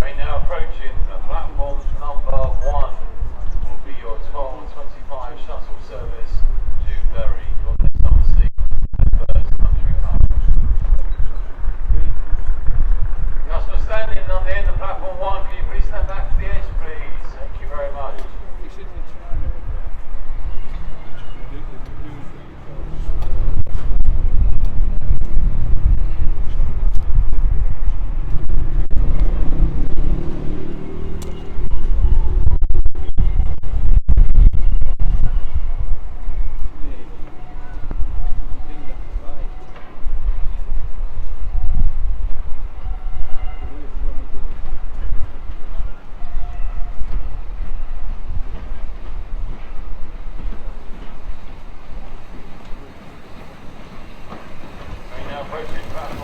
Train now approaching platform number 1 will be your 12:25 shuttle service to Bury. Your next stop seat at Birds Country Club. Customer standing on the end of platform 1, can you please stand back to the edge, please? Thank you very much. Approaching platform